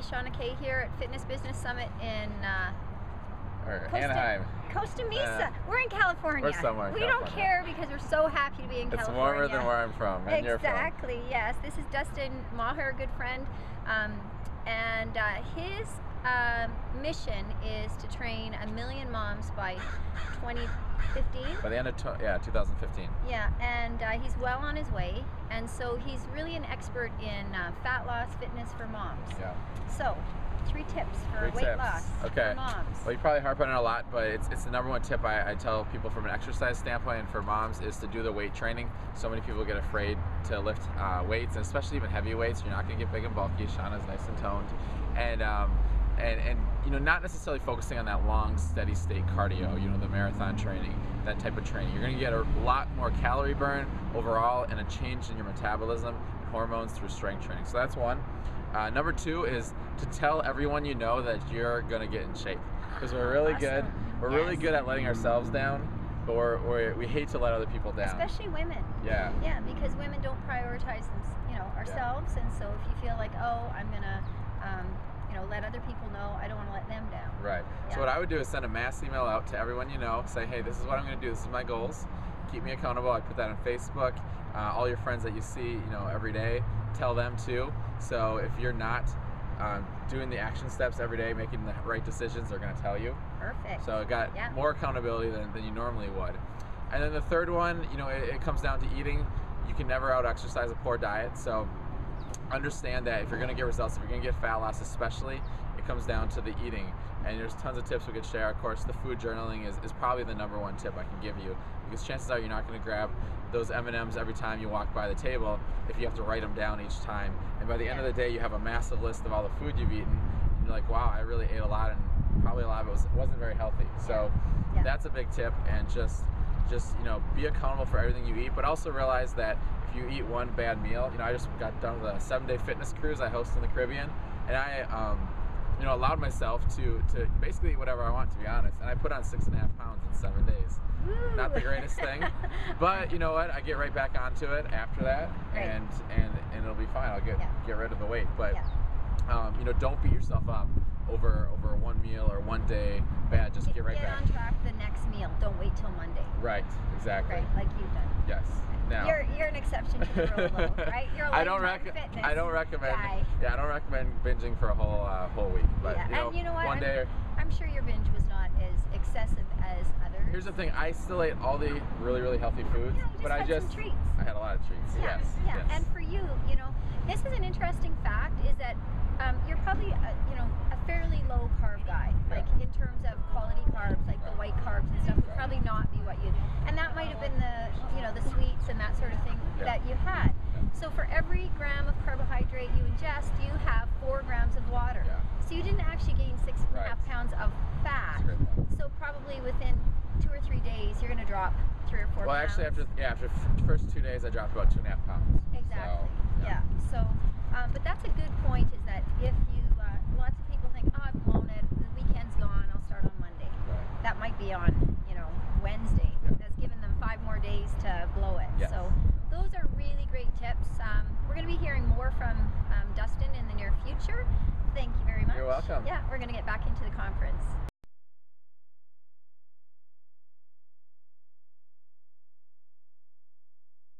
Shawna K here at Fitness Business Summit in Anaheim. Costa Mesa. We're in California. We're somewhere in we California. don't care because we're so happy to be in California. It's warmer than where I'm from. And exactly, you're from. Yes. This is Dustin Maher, a good friend. And his mission is to train 1 million moms by 2015. By the end of 2015. Yeah, and he's well on his way. And so he's really an expert in fat loss fitness for moms. Yeah. So, 3 tips for weight loss for moms. Well, you probably harp on it a lot, but it's the #1 tip I tell people from an exercise standpoint and for moms is to do the weight training. So many people get afraid to lift weights, and especially even heavy weights. You're not going to get big and bulky. Shawna's nice and toned, and you know, not necessarily focusing on that long, steady state cardio. You know, the marathon training, that type of training. You're going to get a lot more calorie burn overall, and a change in your metabolism and hormones through strength training. So that's one. #2 is to tell everyone you know that you're gonna get in shape, because we're really good. We're really good at letting ourselves down, but we hate to let other people down. Especially women. Yeah. Yeah, because women don't prioritize them, ourselves, and so if you feel like, oh, I'm gonna, let other people know, I don't want to let them down. Right. Yeah. So what I would do is send a mass email out to everyone you know, say, hey, this is what I'm gonna do. This is my goals. Keep me accountable. I put that on Facebook. All your friends that you see, every day, tell them too. So if you're not doing the action steps every day, making the right decisions, they're going to tell you. Perfect. So it got more accountability than you normally would. And then the third one, it comes down to eating. You can never out-exercise a poor diet. So understand that if you're going to get results, if you're going to get fat loss especially, it comes down to the eating. And there's tons of tips we could share. Of course, the food journaling is probably the #1 tip I can give you, because chances are you're not going to grab those M&Ms every time you walk by the table if you have to write them down each time. And by the end of the day, you have a massive list of all the food you've eaten, and you're like, wow, I really ate a lot, and probably a lot of it wasn't very healthy. So that's a big tip, and just be accountable for everything you eat, but also realize that if you eat one bad meal, I just got done with a 7-day fitness cruise I host in the Caribbean, and I allowed myself to basically eat whatever I want, to be honest. And I put on 6.5 pounds in 7 days. Woo. Not the greatest thing, but you know what? I get right back onto it after that, and it'll be fine. I'll get rid of the weight. But don't beat yourself up over one meal or one day bad. Just get right back. Get on track the next meal. Don't wait till Monday. Right. Exactly. Right, like you've done. Yes. Now, you're an exception to the rule, though, right? You're a lifetime fitness I don't recommend. guy. Yeah, I don't recommend binging for a whole week. But and you know what? One day. I'm sure your binge was not as excessive as others. Here's the thing: I still ate all the really, really healthy foods, but I had some treats. I had a lot of treats. Yeah, yes. Yeah. And for you, this is an interesting fact: is that you're probably a fairly low carb guy, like in terms of quality carbs, like the white carbs and stuff would probably not be what you. And that might have been the the sweets and that sort of thing that you had. So for every gram of carbohydrate you ingest, you have 4 grams of water. Yeah. So you didn't actually gain 6.5 pounds of fat. So probably within 2 or 3 days, you're going to drop 3 or 4 pounds. Well, actually, after the first 2 days, I dropped about 2.5 pounds. Exactly. So, but that's a good point. Is that if you lots of people think, oh, I've blown it. The weekend's gone. I'll start on Monday. Right. That might be on Wednesday. That's given them 5 more days to blow it. Yes. So those are really great tips. We're going to be hearing more from Dustin in the near future. Thank you very much. You're welcome. Yeah, we're going to get back into the conference.